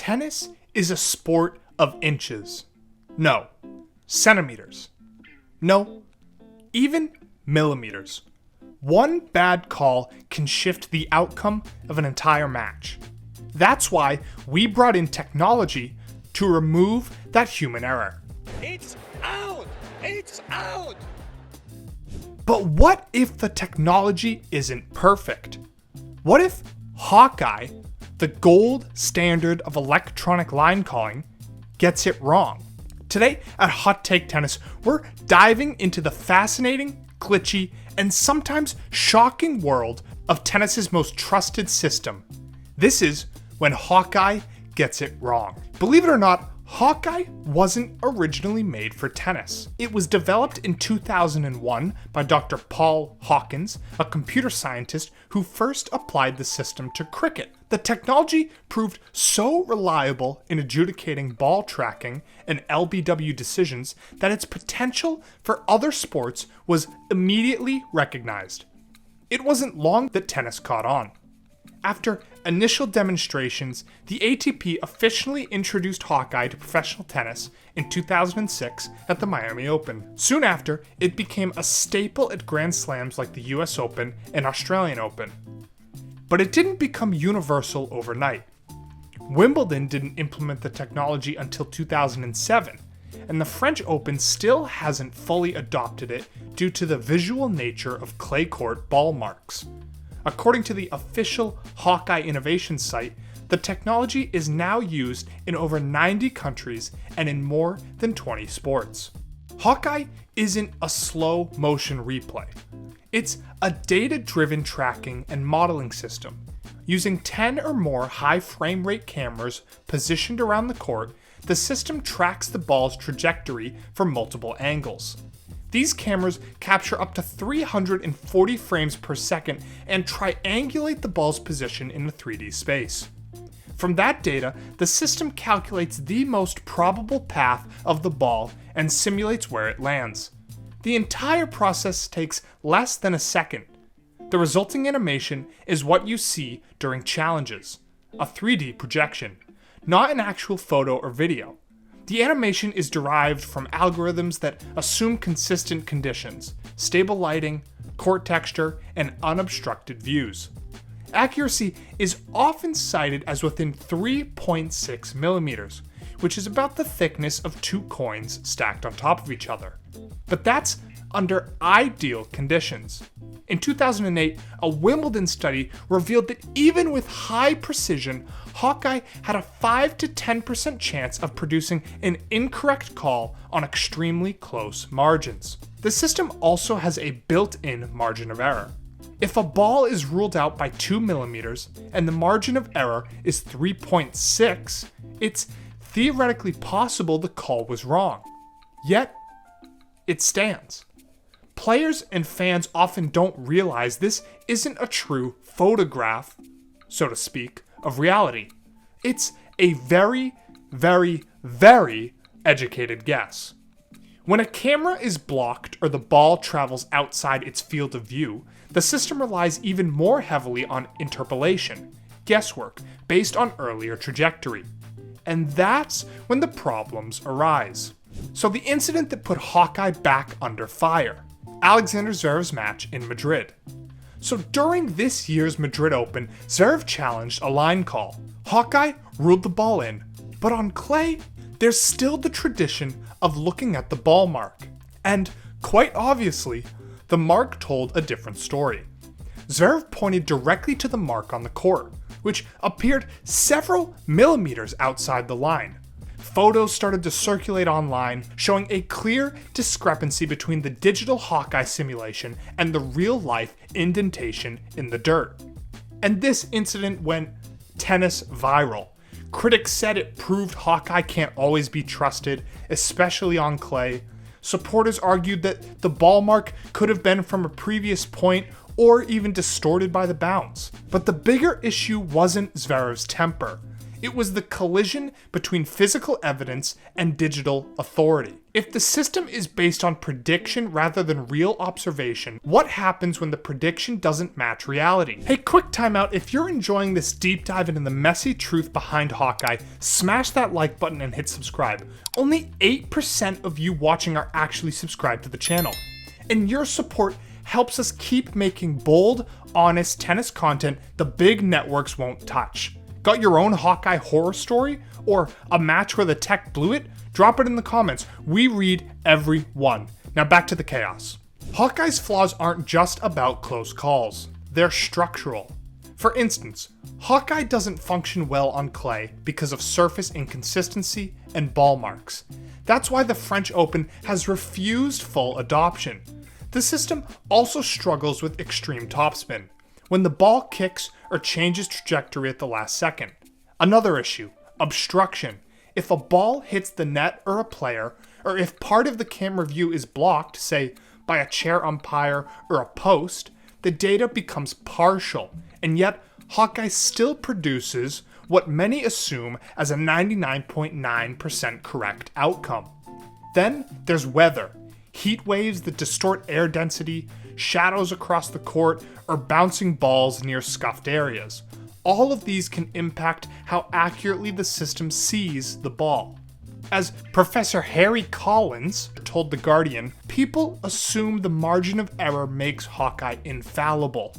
tennis is a sport of inches. No, centimeters. No, even millimeters. One bad call can shift the outcome of an entire match. That's why we brought in technology to remove that human error. It's out! It's out! But what if the technology isn't perfect? What if Hawkeye, the gold standard of electronic line calling, gets it wrong? Today at Hot Take Tennis, we're diving into the fascinating, glitchy, and sometimes shocking world of tennis's most trusted system. This is when Hawkeye gets it wrong. Believe it or not, Hawkeye wasn't originally made for tennis. It was developed in 2001 by Dr. Paul Hawkins, a computer scientist who first applied the system to cricket. The technology proved so reliable in adjudicating ball tracking and LBW decisions that its potential for other sports was immediately recognized. It wasn't long that tennis caught on. After initial demonstrations, the ATP officially introduced Hawkeye to professional tennis in 2006 at the Miami Open. Soon after, it became a staple at Grand Slams like the US Open and Australian Open. But it didn't become universal overnight. Wimbledon didn't implement the technology until 2007, and the French Open still hasn't fully adopted it due to the visual nature of clay court ball marks. According to the official Hawkeye innovation site, the technology is now used in over 90 countries and in more than 20 sports. Hawkeye isn't a slow motion replay. It's a data-driven tracking and modeling system. Using 10 or more high frame rate cameras positioned around the court, the system tracks the ball's trajectory from multiple angles. These cameras capture up to 340 frames per second and triangulate the ball's position in a 3D space. From that data, the system calculates the most probable path of the ball and simulates where it lands. The entire process takes less than a second. The resulting animation is what you see during challenges, a 3D projection, not an actual photo or video. The animation is derived from algorithms that assume consistent conditions, stable lighting, court texture, and unobstructed views. Accuracy is often cited as within 3.6 millimeters, which is about the thickness of two coins stacked on top of each other. But that's under ideal conditions. In 2008, a Wimbledon study revealed that even with high precision, Hawkeye had a 5 to 10% chance of producing an incorrect call on extremely close margins. The system also has a built-in margin of error. If a ball is ruled out by 2 millimeters and the margin of error is 3.6, it's theoretically possible the call was wrong. Yet, it stands. Players and fans often don't realize this isn't a true photograph, so to speak, of reality. It's a very, very, very educated guess. When a camera is blocked or the ball travels outside its field of view, the system relies even more heavily on interpolation, guesswork, based on earlier trajectory. And that's when the problems arise. So the incident that put Hawkeye back under fire, Alexander Zverev's match in Madrid. So during this year's Madrid Open, Zverev challenged a line call. Hawkeye ruled the ball in, but on clay, there's still the tradition of looking at the ball mark. And quite obviously, the mark told a different story. Zverev pointed directly to the mark on the court, which appeared several millimeters outside the line. Photos started to circulate online, showing a clear discrepancy between the digital Hawkeye simulation and the real-life indentation in the dirt. And this incident went tennis viral. Critics said it proved Hawkeye can't always be trusted, especially on clay. Supporters argued that the ball mark could have been from a previous point or even distorted by the bounce. But the bigger issue wasn't Zverev's temper. It was the collision between physical evidence and digital authority. If the system is based on prediction rather than real observation, what happens when the prediction doesn't match reality? Hey, quick timeout. If you're enjoying this deep dive into the messy truth behind Hawkeye, smash that like button and hit subscribe. Only 8% of you watching are actually subscribed to the channel. And your support helps us keep making bold, honest tennis content the big networks won't touch. Got your own Hawkeye horror story? Or a match where the tech blew it? Drop it in the comments. We read every one. Now back to the chaos. Hawkeye's flaws aren't just about close calls. They're structural. For instance, Hawkeye doesn't function well on clay because of surface inconsistency and ball marks. That's why the French Open has refused full adoption. The system also struggles with extreme topspin, when the ball kicks or changes trajectory at the last second. Another issue, obstruction. If a ball hits the net or a player, or if part of the camera view is blocked, say by a chair umpire or a post, the data becomes partial, and yet Hawkeye still produces what many assume as a 99.9% correct outcome. Then there's weather. Heat waves that distort air density, shadows across the court, or bouncing balls near scuffed areas. All of these can impact how accurately the system sees the ball. As Professor Harry Collins told The Guardian, people assume the margin of error makes Hawkeye infallible.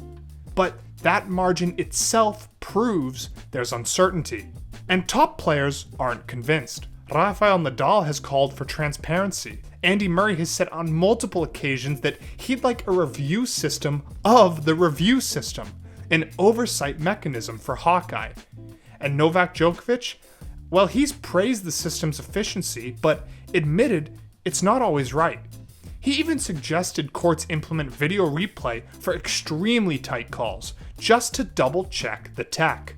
But that margin itself proves there's uncertainty. And top players aren't convinced. Rafael Nadal has called for transparency. Andy Murray has said on multiple occasions that he'd like a review system of the review system, an oversight mechanism for Hawkeye. And Novak Djokovic, well, he's praised the system's efficiency, but admitted it's not always right. He even suggested courts implement video replay for extremely tight calls, just to double check the tech.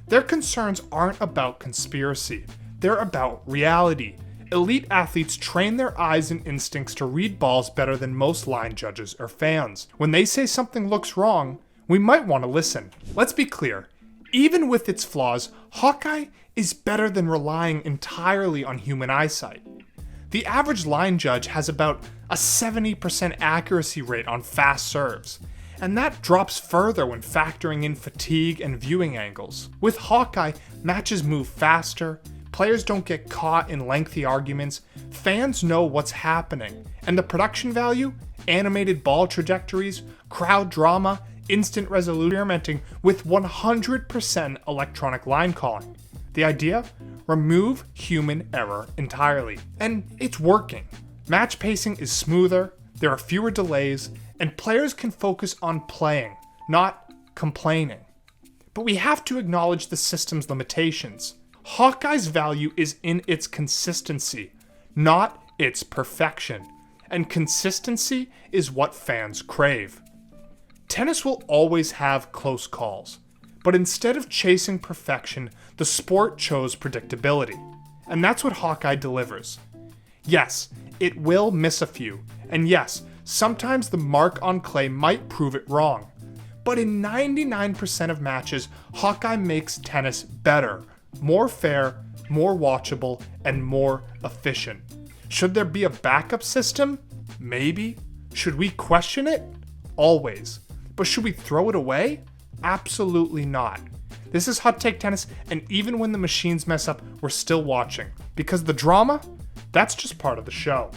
Their concerns aren't about conspiracy. They're about reality. Elite athletes train their eyes and instincts to read balls better than most line judges or fans. When they say something looks wrong, we might want to listen. Let's be clear. Even with its flaws, Hawkeye is better than relying entirely on human eyesight. The average line judge has about a 70% accuracy rate on fast serves, and that drops further when factoring in fatigue and viewing angles. With Hawkeye, matches move faster, players don't get caught in lengthy arguments, fans know what's happening, and the production value, animated ball trajectories, crowd drama, instant resolution, experimenting with 100% electronic line calling. The idea? Remove human error entirely. And it's working. Match pacing is smoother, there are fewer delays, and players can focus on playing, not complaining. But we have to acknowledge the system's limitations. Hawkeye's value is in its consistency, not its perfection. And consistency is what fans crave. Tennis will always have close calls, but instead of chasing perfection, the sport chose predictability. And that's what Hawkeye delivers. Yes, it will miss a few, and yes, sometimes the mark on clay might prove it wrong. But in 99% of matches, Hawkeye makes tennis better, more fair, more watchable, and more efficient. Should there be a backup system? Maybe. Should we question it? Always. But should we throw it away? Absolutely not. This is Hot Take Tennis, and even when the machines mess up, we're still watching. Because the drama, that's just part of the show.